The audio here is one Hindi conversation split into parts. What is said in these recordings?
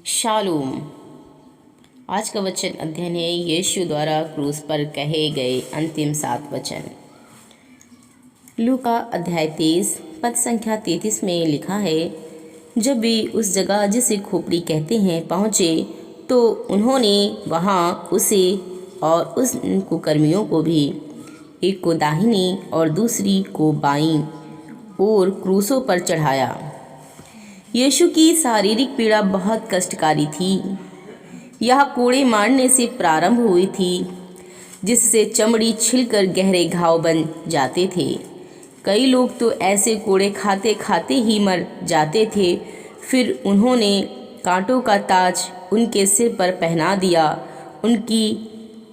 शालोम। आज का वचन अध्ययन है यीशु द्वारा क्रूस पर कहे गए अंतिम 7 वचन। लूका अध्याय 23 पद संख्या 33 में लिखा है, जब वे उस जगह जिसे खोपड़ी कहते हैं पहुँचे तो उन्होंने वहाँ उसे और उस कुकर्मियों को भी, एक को दाहिनी और दूसरी को बाईं ओर क्रूसों पर चढ़ाया। यीशु की शारीरिक पीड़ा बहुत कष्टकारी थी। यह कोड़े मारने से प्रारंभ हुई थी, जिससे चमड़ी छिलकर गहरे घाव बन जाते थे। कई लोग तो ऐसे कोड़े खाते खाते ही मर जाते थे। फिर उन्होंने कांटों का ताज उनके सिर पर पहना दिया। उनकी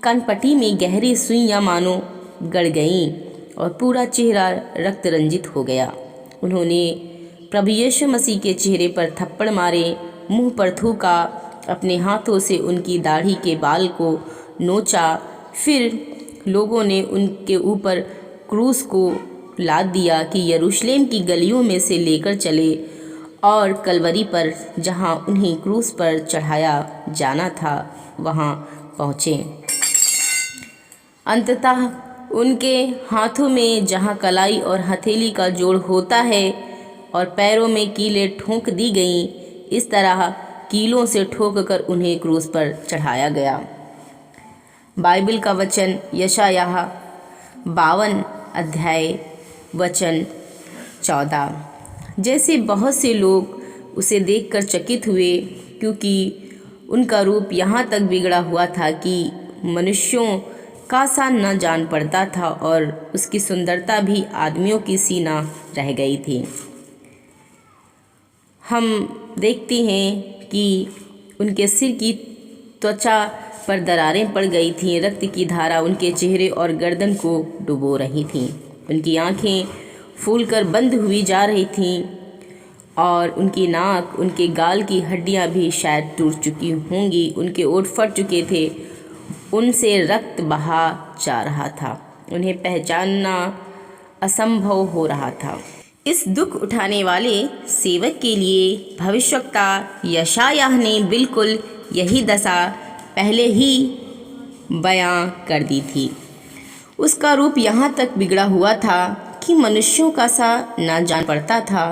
कनपटी में गहरी सुइयां मानो गड़ गईं और पूरा चेहरा रक्त रंजित हो गया। उन्होंने प्रभु यीशु मसीह के चेहरे पर थप्पड़ मारे, मुंह पर थूका, अपने हाथों से उनकी दाढ़ी के बाल को नोचा। फिर लोगों ने उनके ऊपर क्रूस को लाद दिया कि यरूशलेम की गलियों में से लेकर चले और कलवरी पर, जहां उन्हें क्रूस पर चढ़ाया जाना था, वहां पहुँचे। अंततः उनके हाथों में जहां कलाई और हथेली का जोड़ होता है और पैरों में कीलें ठोंक दी गईं, इस तरह कीलों से ठोककर उन्हें क्रूस पर चढ़ाया गया। बाइबल का वचन यशायाह 52 अध्याय वचन 14। जैसे बहुत से लोग उसे देखकर चकित हुए, क्योंकि उनका रूप यहाँ तक बिगड़ा हुआ था कि मनुष्यों का सा न जान पड़ता था और उसकी सुंदरता भी आदमियों की सी न रह गई थी। हम देखते हैं कि उनके सिर की त्वचा पर दरारें पड़ गई थीं। रक्त की धारा उनके चेहरे और गर्दन को डुबो रही थीं। उनकी आंखें फूलकर बंद हुई जा रही थीं और उनकी नाक, उनके गाल की हड्डियां भी शायद टूट चुकी होंगी। उनके ओंठ फट चुके थे, उनसे रक्त बहा जा रहा था। उन्हें पहचानना असंभव हो रहा था। इस दुख उठाने वाले सेवक के लिए भविष्यवक्ता यशायाह ने बिल्कुल यही दशा पहले ही बयां कर दी थी। उसका रूप यहाँ तक बिगड़ा हुआ था कि मनुष्यों का सा ना जान पड़ता था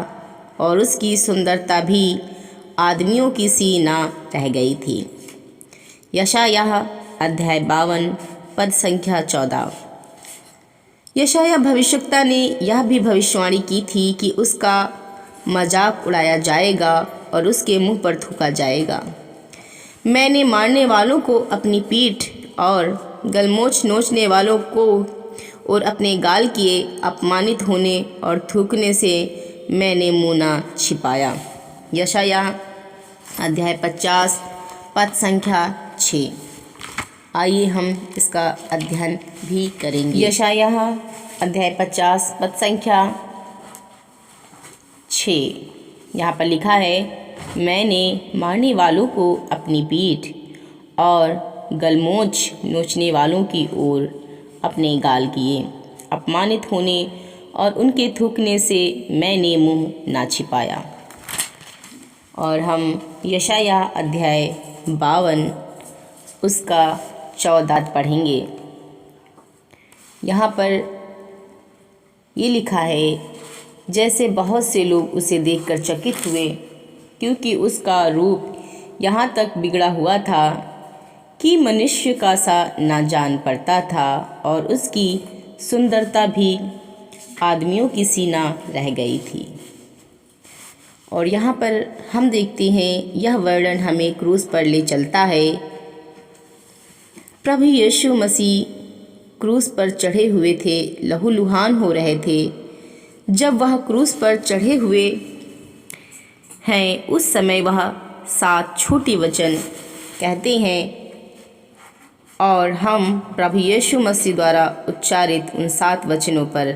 और उसकी सुंदरता भी आदमियों की सी ना रह गई थी। यशायाह अध्याय 52 पद संख्या 14। यशायाह भविष्यवक्ता ने यह भी भविष्यवाणी की थी कि उसका मजाक उड़ाया जाएगा और उसके मुंह पर थूका जाएगा। मैंने मारने वालों को अपनी पीठ और गलमोछ नोचने वालों को और अपने गाल किए। अपमानित होने और थूकने से मैंने मुँह न छिपाया। यशायाह अध्याय 50 पद संख्या 6। आइए हम इसका अध्ययन भी करेंगे। यशायाह अध्याय 50 पद संख्या 6। यहाँ पर लिखा है, मैंने मारने वालों को अपनी पीठ और गलमोछ नोचने वालों की ओर अपने गाल किए। अपमानित होने और उनके थूकने से मैंने मुँह ना छिपाया। और हम यशायाह अध्याय 52 उसका 14 पढ़ेंगे। यहाँ पर ये लिखा है, जैसे बहुत से लोग उसे देखकर चकित हुए, क्योंकि उसका रूप यहाँ तक बिगड़ा हुआ था कि मनुष्य का सा ना जान पड़ता था और उसकी सुंदरता भी आदमियों की सी ना रह गई थी। और यहाँ पर हम देखते हैं, यह वर्णन हमें क्रूस पर ले चलता है। प्रभु यीशु मसीह क्रूस पर चढ़े हुए थे, लहूलुहान हो रहे थे। जब वह क्रूस पर चढ़े हुए हैं, उस समय वह 7 छोटी वचन कहते हैं और हम प्रभु यीशु मसीह द्वारा उच्चारित उन 7 वचनों पर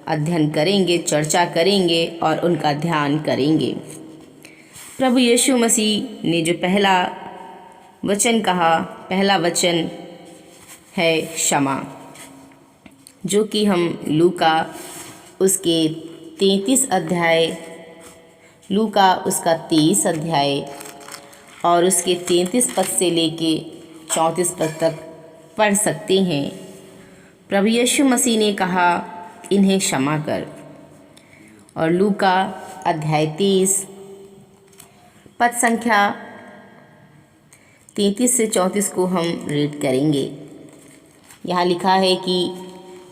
अध्ययन करेंगे, चर्चा करेंगे और उनका ध्यान करेंगे। प्रभु यीशु मसीह ने जो पहला वचन कहा, पहला वचन है क्षमा, जो कि हम लूका उसके 33 अध्याय, लूका उसका 23 अध्याय और उसके 33 पद से लेके 34 पद तक पढ़ सकते हैं। प्रभु यीशु मसीह ने कहा, इन्हें क्षमा कर। और लूका अध्याय 30 पद संख्या 33 से 34 को हम रीड करेंगे। यहाँ लिखा है कि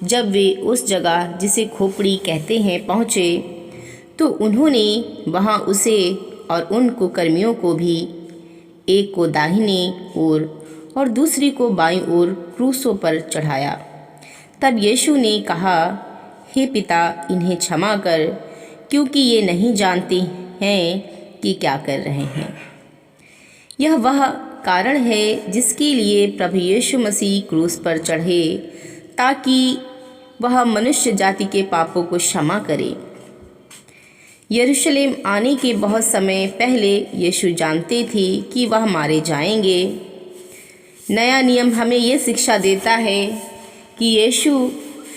जब वे उस जगह जिसे खोपड़ी कहते हैं पहुँचे, तो उन्होंने वहाँ उसे और उन कुकर्मियों को भी, एक को दाहिने ओर और दूसरी को बाईं ओर, क्रूसों पर चढ़ाया। तब यीशु ने कहा, हे पिता, इन्हें क्षमा कर, क्योंकि ये नहीं जानते हैं कि क्या कर रहे हैं। यह वह कारण है जिसके लिए प्रभु यीशु मसीह क्रूस पर चढ़े, ताकि वह मनुष्य जाति के पापों को क्षमा करे। यरूशलेम आने के बहुत समय पहले यीशु जानते थे कि वह मारे जाएंगे। नया नियम हमें यह शिक्षा देता है कि यीशु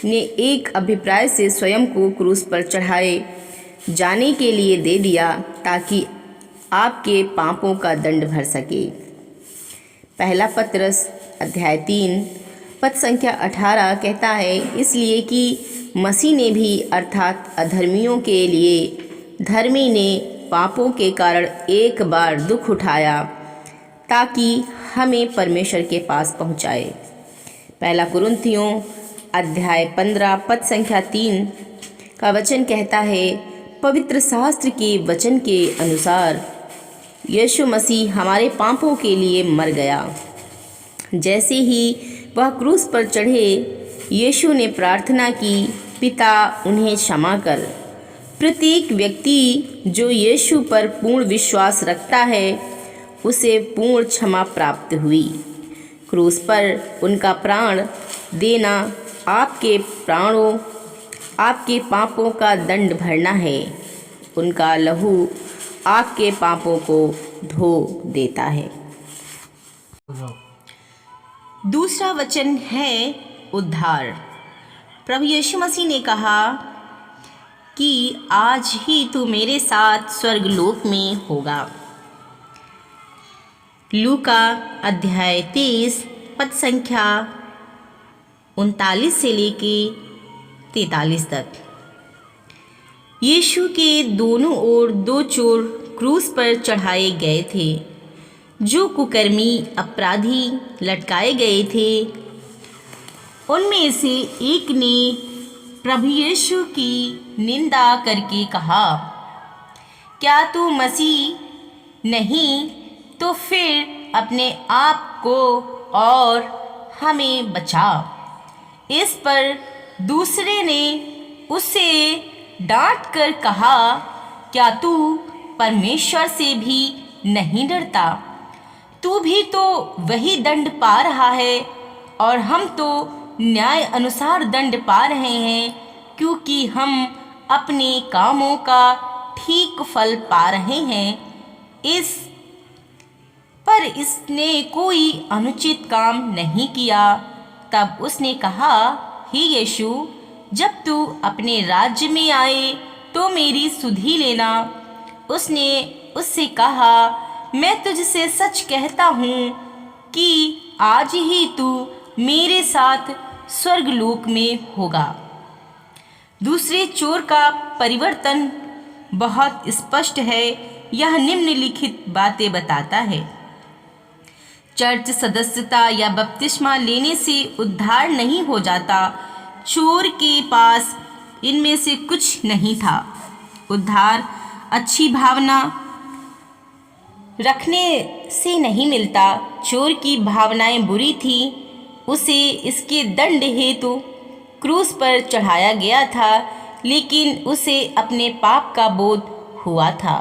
ने एक अभिप्राय से स्वयं को क्रूस पर चढ़ाए जाने के लिए दे दिया, ताकि आपके पापों का दंड भर सके। पहला पत्रस अध्याय 3 पद संख्या 18 कहता है, इसलिए कि मसीह ने भी अर्थात अधर्मियों के लिए धर्मी ने पापों के कारण एक बार दुख उठाया, ताकि हमें परमेश्वर के पास पहुंचाए। पहला कुरिन्थियों अध्याय 15 पद संख्या 3 का वचन कहता है, पवित्र शास्त्र के वचन के अनुसार यीशु मसीह हमारे पापों के लिए मर गया। जैसे ही वह क्रूस पर चढ़े, यीशु ने प्रार्थना की, पिता, उन्हें क्षमा कर। प्रत्येक व्यक्ति जो यीशु पर पूर्ण विश्वास रखता है, उसे पूर्ण क्षमा प्राप्त हुई। क्रूस पर उनका प्राण देना आपके पापों का दंड भरना है। उनका लहू आपके पापों को धो देता है। दूसरा वचन है उद्धार। प्रभु यीशु मसीह ने कहा कि आज ही तू मेरे साथ स्वर्गलोक में होगा। लूका अध्याय 23 पद संख्या 39 से लेके 43 तक। यीशु के दोनों ओर 2 चोर क्रूस पर चढ़ाए गए थे, जो कुकर्मी अपराधी लटकाए गए थे। उनमें से एक ने प्रभु यीशु की निंदा करके कहा, क्या तू मसीह नहीं, तो फिर अपने आप को और हमें बचा। इस पर दूसरे ने उसे डांट कर कहा, क्या तू परमेश्वर से भी नहीं डरता? तू भी तो वही दंड पा रहा है और हम तो न्याय अनुसार दंड पा रहे हैं, क्योंकि हम अपने कामों का ठीक फल पा रहे हैं। पर इसने कोई अनुचित काम नहीं किया। तब उसने कहा, हे यीशु, जब तू अपने राज्य में आए तो मेरी सुधि लेना। उसने उससे कहा, मैं तुझसे सच कहता हूँ कि आज ही तू मेरे साथ स्वर्गलोक में होगा। दूसरे चोर का परिवर्तन बहुत स्पष्ट है। यह निम्नलिखित बातें बताता है। चर्च सदस्यता या बपतिस्मा लेने से उद्धार नहीं हो जाता। चोर के पास इनमें से कुछ नहीं था। उद्धार अच्छी भावना रखने से नहीं मिलता। चोर की भावनाएं बुरी थी। उसे इसके दंड हेतु क्रूस पर चढ़ाया गया था, लेकिन उसे अपने पाप का बोध हुआ था।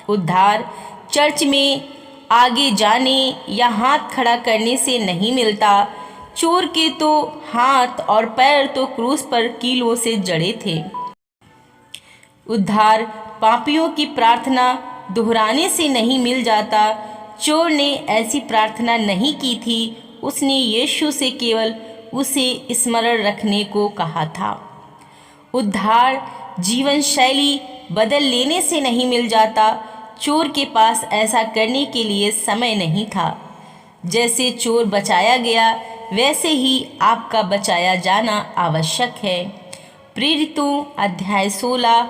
उद्धार चर्च में आगे जाने या हाथ खड़ा करने से नहीं मिलता। चोर के तो हाथ और पैर तो क्रूस पर कीलों से जड़े थे। उद्धार पापियों की प्रार्थना दोहराने से नहीं मिल जाता। चोर ने ऐसी प्रार्थना नहीं की थी। उसने यीशु से केवल उसे स्मरण रखने को कहा था। उद्धार जीवन शैली बदल लेने से नहीं मिल जाता। चोर के पास ऐसा करने के लिए समय नहीं था। जैसे चोर बचाया गया वैसे ही आपका बचाया जाना आवश्यक है। प्रेरितों अध्याय 16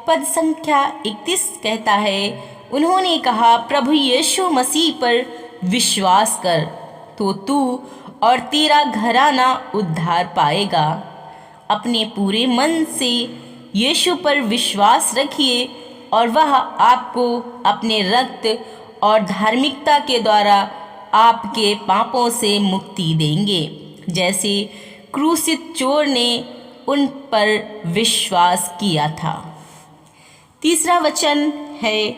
पद संख्या 31 कहता है, उन्होंने कहा, प्रभु यीशु मसीह पर विश्वास कर तो तू और तेरा घराना उद्धार पाएगा। अपने पूरे मन से यीशु पर विश्वास रखिए और वह आपको अपने रक्त और धार्मिकता के द्वारा आपके पापों से मुक्ति देंगे, जैसे क्रूसित चोर ने उन पर विश्वास किया था। तीसरा वचन है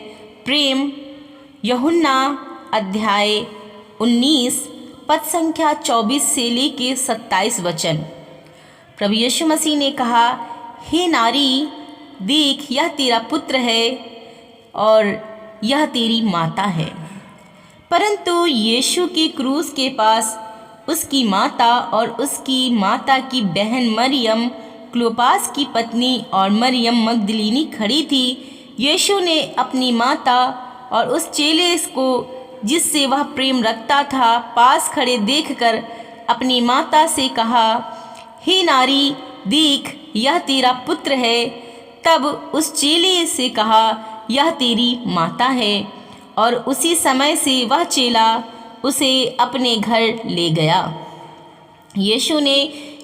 प्रेम। यूहन्ना अध्याय 19 पद संख्या 24 से लेके 27 वचन। प्रभु यीशु मसीह ने कहा, हे नारी, देख यह तेरा पुत्र है और यह तेरी माता है। परंतु यीशु के क्रूस के पास उसकी माता और उसकी माता की बहन मरियम, क्लोपास की पत्नी और मरियम मगदलीनी खड़ी थी। यीशु ने अपनी माता और उस चेले को जिससे वह प्रेम रखता था पास खड़े देखकर अपनी माता से कहा, हे नारी, देख यह तेरा पुत्र है। तब उस चेले से कहा, यह तेरी माता है। और उसी समय से वह चेला उसे अपने घर ले गया। यीशु ने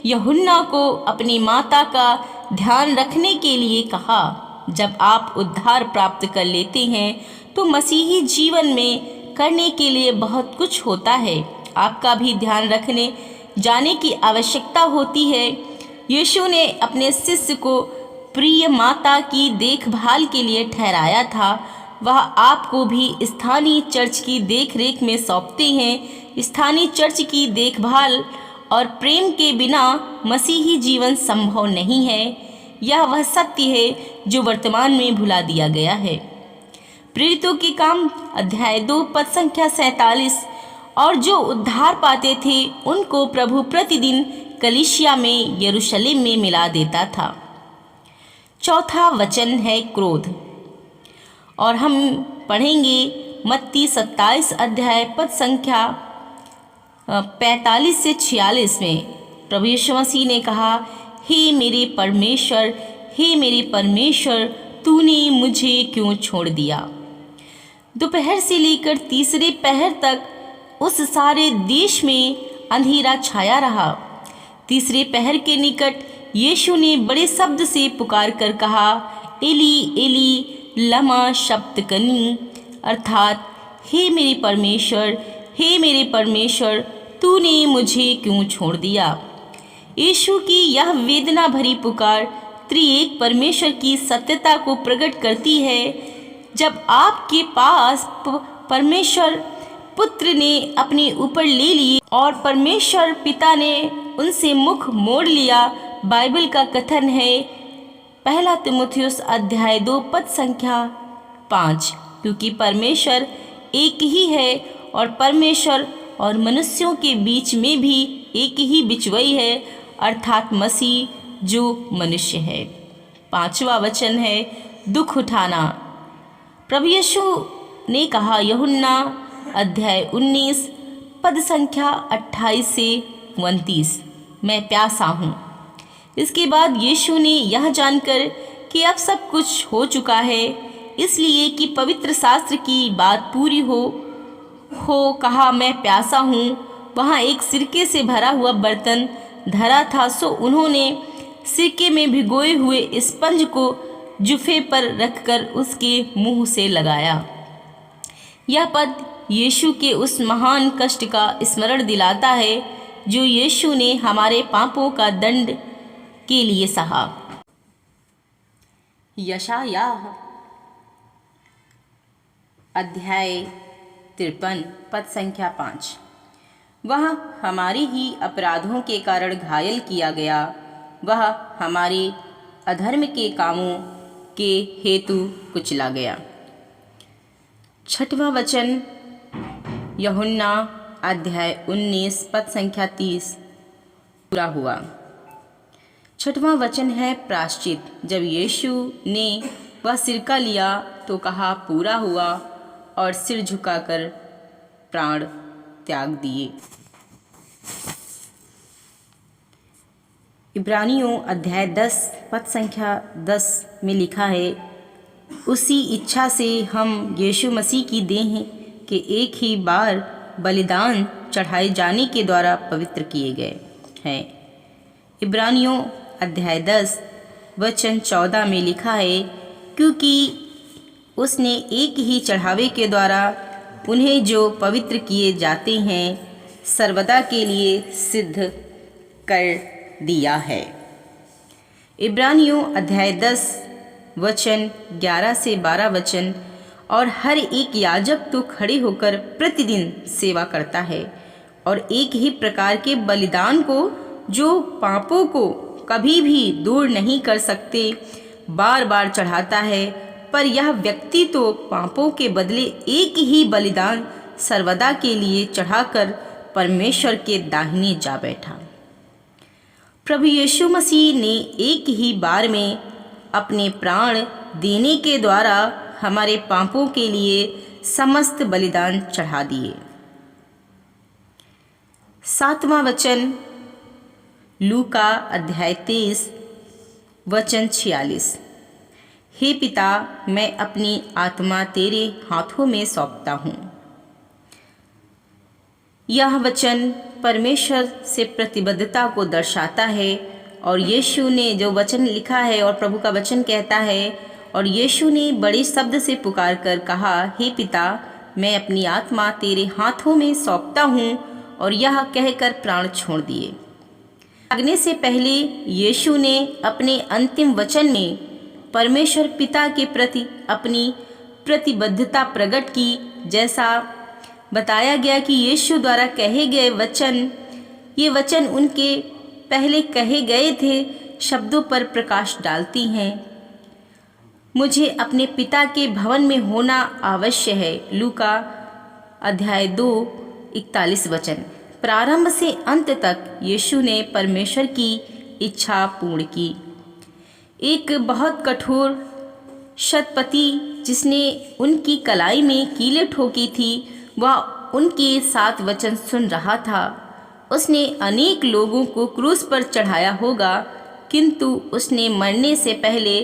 यूहन्ना को अपनी माता का ध्यान रखने के लिए कहा। जब आप उद्धार प्राप्त कर लेते हैं तो मसीही जीवन में करने के लिए बहुत कुछ होता है। आपका भी ध्यान रखने जाने की आवश्यकता होती है। यीशु ने अपने शिष्य को प्रिय माता की देखभाल के लिए ठहराया था। वह आपको भी स्थानीय चर्च की देखरेख में सौंपते हैं। स्थानीय चर्च की देखभाल और प्रेम के बिना मसीही जीवन संभव नहीं है। यह वह सत्य है जो वर्तमान में भुला दिया गया है। प्रेरितों के काम अध्याय 2 पद संख्या 47। और जो उद्धार पाते थे उनको प्रभु प्रतिदिन कलीसिया में यरूशलेम में मिला देता था। चौथा वचन है क्रोध। और हम पढ़ेंगे मत्ती 27 अध्याय पद संख्या 45 से 46 में। प्रभु यीशु मसीह ने कहा, हे मेरे परमेश्वर, हे मेरे परमेश्वर, तूने मुझे क्यों छोड़ दिया। दोपहर से लेकर तीसरे पहर तक उस सारे देश में अंधेरा छाया रहा। तीसरे पहर के निकट यीशु ने बड़े शब्द से पुकार कर कहा, एली एली लमा शब्तकनी, अर्थात हे मेरे परमेश्वर, हे मेरे परमेश्वर, तूने मुझे क्यों छोड़ दिया। यीशु की यह वेदना भरी पुकार त्रिएक परमेश्वर की सत्यता को प्रकट करती है। जब आपके पास परमेश्वर पुत्र ने अपने ऊपर ले लिए और परमेश्वर पिता ने उनसे मुख मोड़ लिया, बाइबल का कथन है पहला तीमुथियुस अध्याय 2 पद संख्या 5, क्योंकि परमेश्वर एक ही है और परमेश्वर और मनुष्यों के बीच में भी एक ही बिचवई है, अर्थात मसीह जो मनुष्य है। पांचवा वचन है दुख उठाना। प्रभु यीशु ने कहा, यूहन्ना अध्याय 19 पद संख्या 28 से 29, मैं प्यासा हूँ। इसके बाद यीशु ने यह जानकर कि अब सब कुछ हो चुका है, इसलिए कि पवित्र शास्त्र की बात पूरी हो कहा, मैं प्यासा हूँ। वहाँ एक सिरके से भरा हुआ बर्तन धरा था, सो उन्होंने सिरके में भिगोए हुए स्पंज को जुफे पर रखकर उसके मुंह से लगाया। यह पद यीशु के उस महान कष्ट का स्मरण दिलाता है जो यीशु ने हमारे पापों का दंड के लिए सहा। यशायाह अध्याय 53 पद संख्या 5। वह हमारे ही अपराधों के कारण घायल किया गया, वह हमारे अधर्म के कामों के हेतु कुचला गया। छठवां वचन यूहन्ना अध्याय 19 पद संख्या 30 पूरा हुआ। छठवां वचन है प्रायश्चित। जब यीशु ने वह सिरका लिया तो कहा, पूरा हुआ, और सिर झुकाकर प्राण त्याग दिए। इब्रानियों अध्याय 10 पद संख्या 10 में लिखा है, उसी इच्छा से हम यीशु मसीह की देह के एक ही बार बलिदान चढ़ाए जाने के द्वारा पवित्र किए गए हैं। इब्रानियों अध्याय 10 वचन 14 में लिखा है, क्योंकि उसने एक ही चढ़ावे के द्वारा उन्हें जो पवित्र किए जाते हैं सर्वदा के लिए सिद्ध कर दिया है। इब्रानियों अध्याय 10 वचन 11 से 12 वचन, और हर एक याजक तो खड़े होकर प्रतिदिन सेवा करता है और एक ही प्रकार के बलिदान को जो पापों को कभी भी दूर नहीं कर सकते बार बार चढ़ाता है, पर यह व्यक्ति तो पापों के बदले एक ही बलिदान सर्वदा के लिए चढ़ाकर परमेश्वर के दाहिने जा बैठा। प्रभु यीशु मसीह ने एक ही बार में अपने प्राण देने के द्वारा हमारे पापों के लिए समस्त बलिदान चढ़ा दिए। 7वां वचन लूका अध्याय 23 वचन 46, हे पिता, मैं अपनी आत्मा तेरे हाथों में सौंपता हूँ। यह वचन परमेश्वर से प्रतिबद्धता को दर्शाता है, और यीशु ने जो वचन लिखा है और प्रभु का वचन कहता है, और यीशु ने बड़े शब्द से पुकार कर कहा, हे पिता, मैं अपनी आत्मा तेरे हाथों में सौंपता हूँ, और यह कहकर प्राण छोड़ दिए। लगने से पहले यीशु ने अपने अंतिम वचन में परमेश्वर पिता के प्रति अपनी प्रतिबद्धता प्रकट की। जैसा बताया गया कि यीशु द्वारा कहे गए वचन, ये वचन उनके पहले कहे गए थे शब्दों पर प्रकाश डालती हैं। मुझे अपने पिता के भवन में होना आवश्यक है। लूका अध्याय 2 41 वचन। प्रारंभ से अंत तक यीशु ने परमेश्वर की इच्छा पूर्ण की। एक बहुत कठोर शतपति जिसने उनकी कलाई में कीलें ठोकी थी, वह उनके साथ वचन सुन रहा था। उसने अनेक लोगों को क्रूस पर चढ़ाया होगा, किंतु उसने मरने से पहले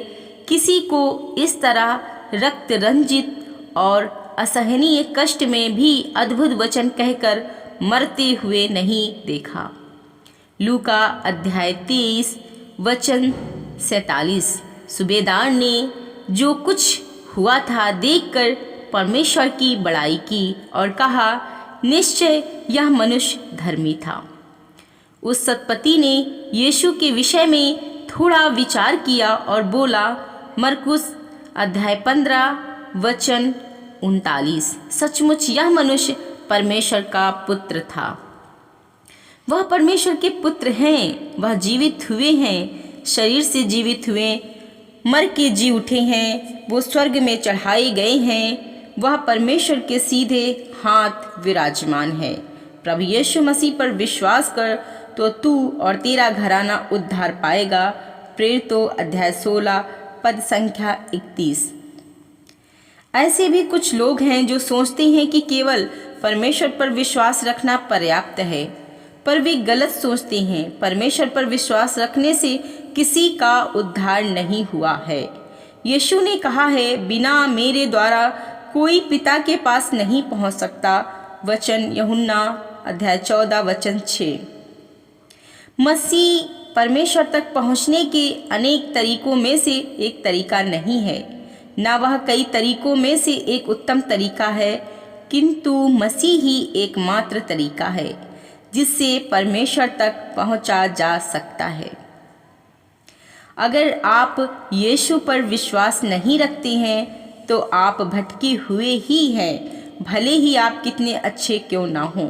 किसी को इस तरह रक्त रंजित और असहनीय कष्ट में भी अद्भुत वचन कहकर मरते हुए नहीं देखा। लूका अध्याय 23 वचन 47। सूबेदार ने जो कुछ हुआ था देखकर परमेश्वर की बड़ाई की और कहा, निश्चय यह मनुष्य धर्मी था। उस सतपति ने यीशु के विषय में थोड़ा विचार किया और बोला, मरकुस अध्याय 15 वचन 39, सचमुच यह मनुष्य परमेश्वर का पुत्र था। वह परमेश्वर के पुत्र हैं। वह जीवित हुए हैं, शरीर से जीवित हुए, मर के जी उठे हैं, वो स्वर्ग में चढ़ाए गए हैं। वह परमेश्वर के सीधे हाथ विराजमान है। प्रभु यीशु मसीह पर विश्वास कर तो तू और तेरा घराना उद्धार पाएगा। प्रेरितों अध्याय 16 पद संख्या 31। ऐसे भी कुछ लोग हैं जो सोचते हैं कि केवल परमेश्वर पर विश्वास रखना पर्याप्त है, पर वे गलत सोचते हैं। परमेश्वर पर विश्वास रखने से किसी का उद्धार नहीं हुआ है। यीशु ने कहा है, बिना मेरे द्वारा कोई पिता के पास नहीं पहुंच सकता। वचन यूहन्ना अध्याय 14 वचन 6। मसीह परमेश्वर तक पहुंचने के अनेक तरीकों में से एक तरीका नहीं है, ना वह कई तरीकों में से एक उत्तम तरीका है, किंतु मसीह ही एकमात्र तरीका है जिससे परमेश्वर तक पहुंचा जा सकता है। अगर आप यीशु पर विश्वास नहीं रखते हैं तो आप भटके हुए ही हैं, भले ही आप कितने अच्छे क्यों ना हों,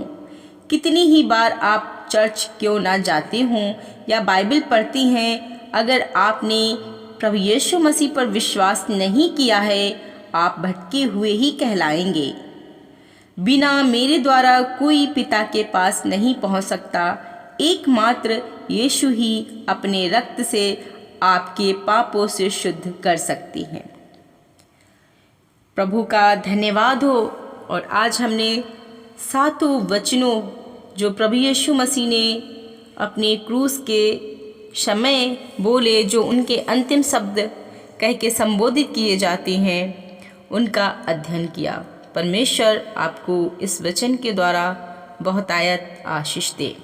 कितनी ही बार आप चर्च क्यों ना जाते हों या बाइबल पढ़ती हैं। अगर आपने प्रभु यीशु मसीह पर विश्वास नहीं किया है, आप भटके हुए ही कहलाएंगे। बिना मेरे द्वारा कोई पिता के पास नहीं पहुंच सकता। एकमात्र यीशु ही अपने रक्त से आपके पापों से शुद्ध कर सकती हैं। प्रभु का धन्यवाद हो। और आज हमने 7 वचनों जो प्रभु यीशु मसीह ने अपने क्रूस के समय बोले, जो उनके अंतिम शब्द कह के संबोधित किए जाते हैं, उनका अध्ययन किया। परमेश्वर आपको इस वचन के द्वारा बहुतायत आशीष दे।